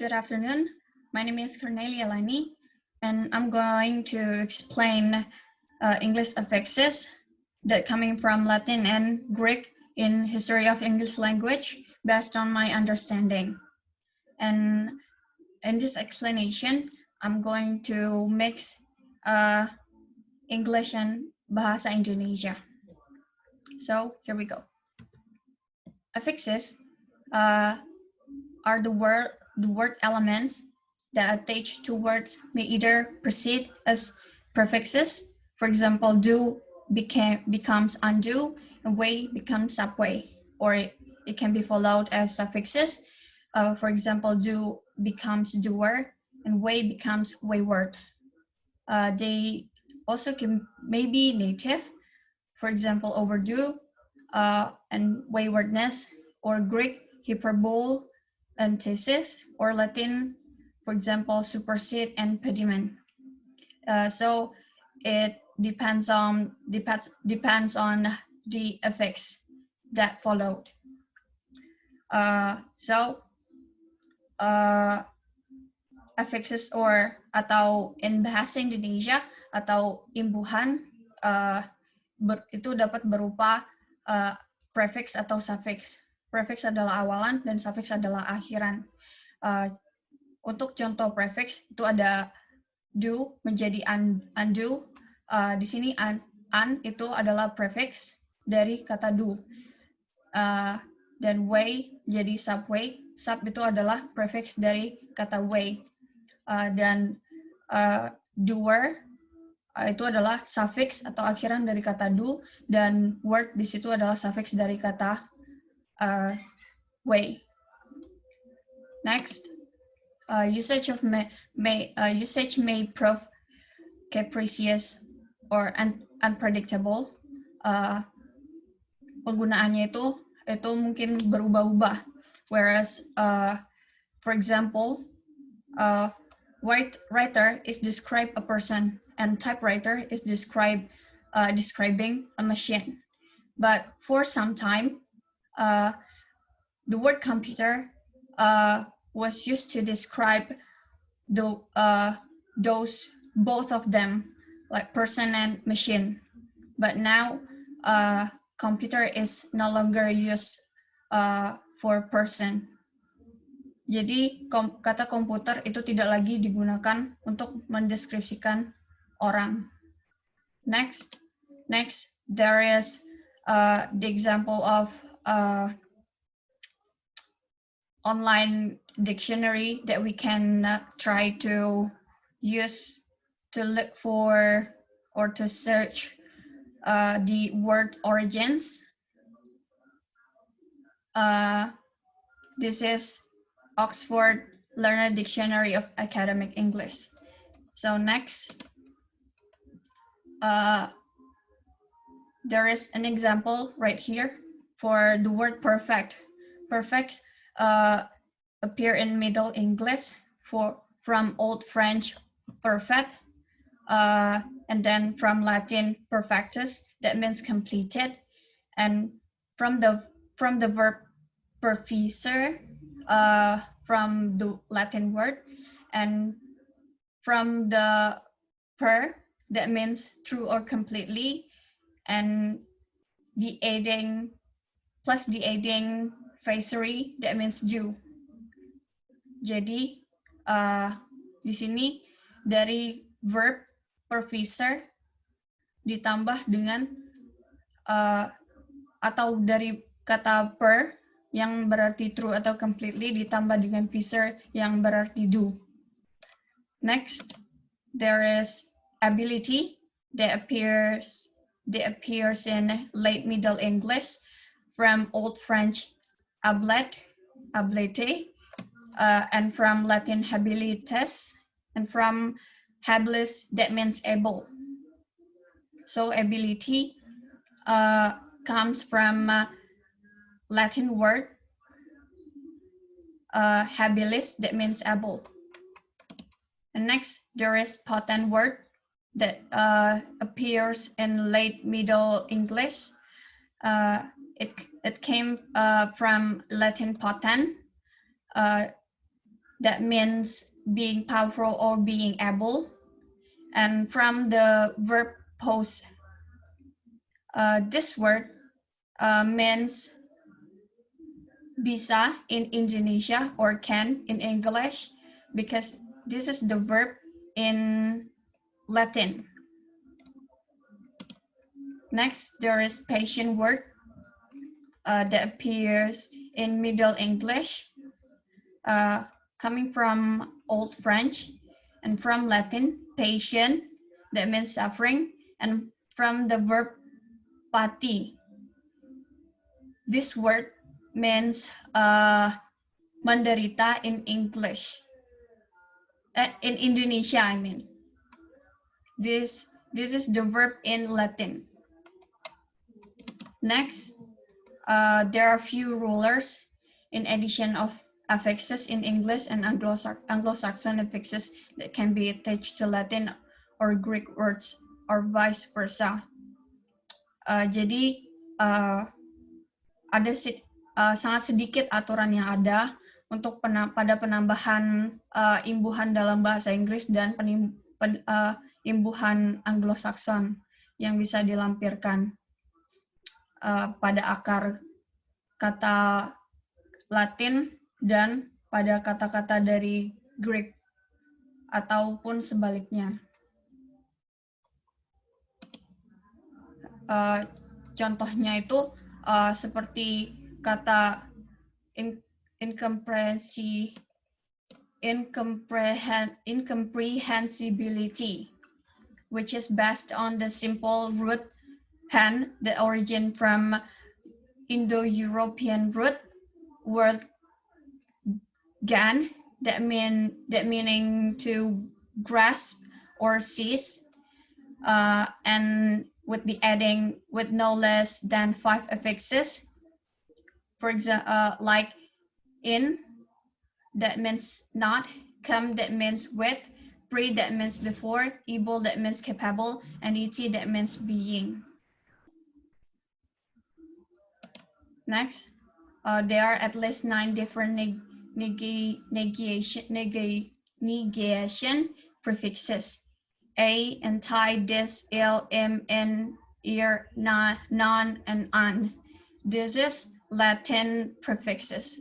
Good afternoon. My name is Cornelia Lany, and I'm going to explain English affixes that coming from Latin and Greek in history of English language based on my understanding. And in this explanation, I'm going to mix English and Bahasa Indonesia. So here we go. Affixes are the word elements that attach to words may either precede as prefixes. For example, do becomes undo, and way becomes subway, or it can be followed as suffixes. For example, do becomes doer, and way becomes wayward. They also may be native. For example, overdue and waywardness, or Greek hyperbole, antithesis, or Latin, for example, supersede and pediment. So it depends on the affix that followed. Affixes atau in bahasa Indonesia atau imbuhan itu dapat berupa prefix atau suffix. Prefix adalah awalan dan suffix adalah akhiran. Untuk contoh prefix itu ada do menjadi undo. Di sini un itu adalah prefix dari kata do. Dan way jadi subway. Sub itu adalah prefix dari kata way. Dan doer itu adalah suffix atau akhiran dari kata do, dan word di situ adalah suffix dari kata way. Next, usage may prove capricious or unpredictable. Penggunaannya itu mungkin berubah-ubah. Whereas, for example, writer is describe a person, and typewriter is describing a machine. But for some time, the word computer was used to describe those both of them, like person and machine. But now, computer is no longer used for person. Jadi kata komputer itu tidak lagi digunakan untuk mendeskripsikan orang. Next, there is the example of online dictionary that we can try to use to look for or to search the word origins. This is Oxford Learned Dictionary of Academic English. So next, there is an example right here for the word perfect. Perfect appear in Middle English from Old French perfect, and then from Latin perfectus, that means completed, and from the verb perficer, from the Latin word, and from the per, that means true or completely, and the aiding phasery, that means due. Jadi di sini dari verb perficer ditambah dengan atau dari kata per yang berarti true atau completely ditambah dengan visor yang berarti do. Next, there is ability that appears in late Middle English from Old French ablete, and from Latin habilitas, and from habilis, that means able. So ability comes from Latin word habilis, that means able. And next, there is potent word that appears in late Middle English. It came from Latin potent, that means being powerful or being able. And from the verb pose, this word means bisa in Indonesia or can in English, because this is the verb in Latin. Next, there is patient word that appears in Middle English, coming from Old French, and from Latin, patient, that means suffering, and from the verb pati. This word means menderita in English. In Indonesia, I mean. This is the verb in Latin. Next, there are few rulers in addition of affixes in English and Anglo-Saxon affixes that can be attached to Latin or Greek words or vice versa. Jadi ada sangat sedikit aturan yang ada untuk pada penambahan imbuhan dalam bahasa Inggris dan imbuhan Anglo-Saxon yang bisa dilampirkan pada akar kata Latin dan pada kata-kata dari Greek ataupun sebaliknya. Contohnya itu seperti kata incomprehensibility, which is based on the simple root han, the origin from Indo-European root word gan, that meaning to grasp or seize, and with the adding with no less than 5 affixes. For example, like in, that means not, come, that means with, pre, that means before, able, that means capable, and et, that means being. Next, there are at least 9 different negation prefixes. A, anti, dis, il, im, in, ir, na, non, and an. This is Latin prefixes,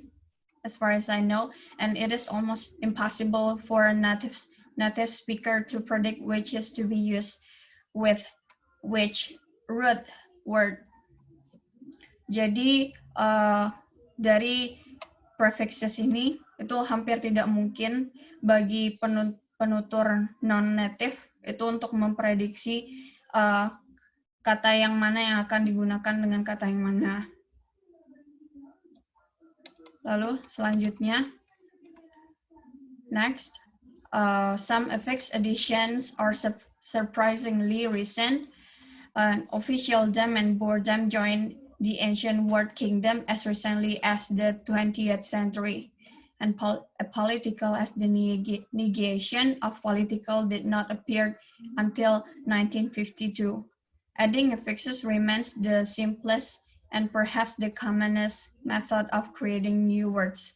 as far as I know, and it is almost impossible for a native speaker to predict which is to be used with which root word. Jadi dari prefixes ini itu hampir tidak mungkin bagi penutur non-native itu untuk memprediksi kata yang mana yang akan digunakan dengan kata yang mana. Lalu selanjutnya, next, some affix additions are surprisingly recent. Official them and boredom joined the ancient word kingdom as recently as the 20th century, and political as the negation of political did not appear until 1952. Adding affixes remains the simplest and perhaps the commonest method of creating new words.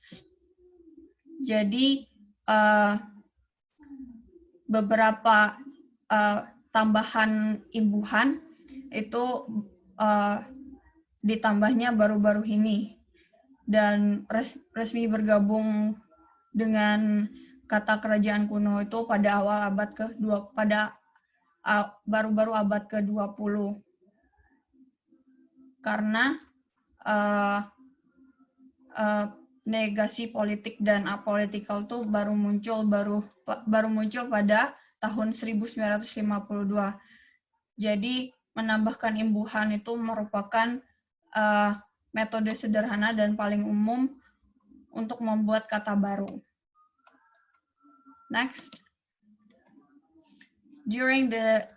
Jadi beberapa tambahan imbuhan itu ditambahnya baru-baru ini dan resmi bergabung dengan kata kerajaan kuno itu pada awal abad ke-20, baru-baru abad ke-20. Karena negasi politik dan apolitical tuh baru muncul pada tahun 1952. Jadi menambahkan imbuhan itu merupakan metode sederhana dan paling umum untuk membuat kata baru. Next, during the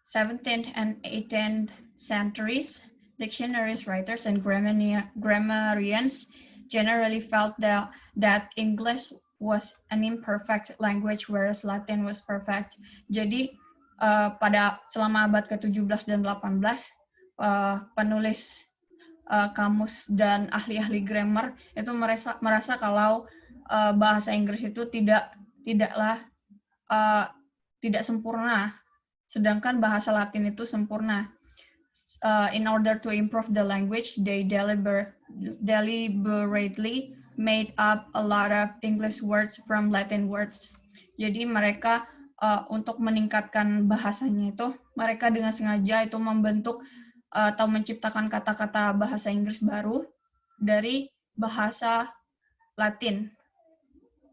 17th and 18th centuries, dictionaries writers and grammarians generally felt that English was an imperfect language, whereas Latin was perfect. Jadi selama abad ke-17 dan 18, kamus dan ahli-ahli grammar itu merasa kalau bahasa Inggris itu tidaklah tidak sempurna, sedangkan bahasa Latin itu sempurna. In order to improve the language, they deliberately made up a lot of English words from Latin words. Jadi mereka untuk meningkatkan bahasanya itu, mereka dengan sengaja itu membentuk atau menciptakan kata-kata bahasa Inggris baru dari bahasa Latin,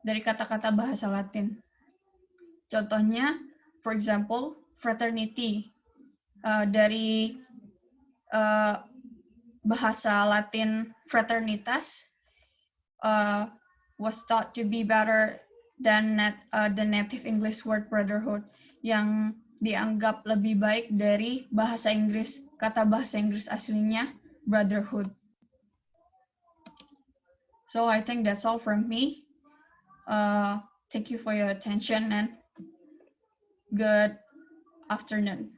dari kata-kata bahasa Latin. Contohnya, for example, fraternity dari bahasa Latin fraternitas was thought to be better than the native English word brotherhood, yang dianggap lebih baik dari bahasa Inggris, kata bahasa Inggris aslinya brotherhood. So I think that's all from me. Thank you for your attention and good afternoon.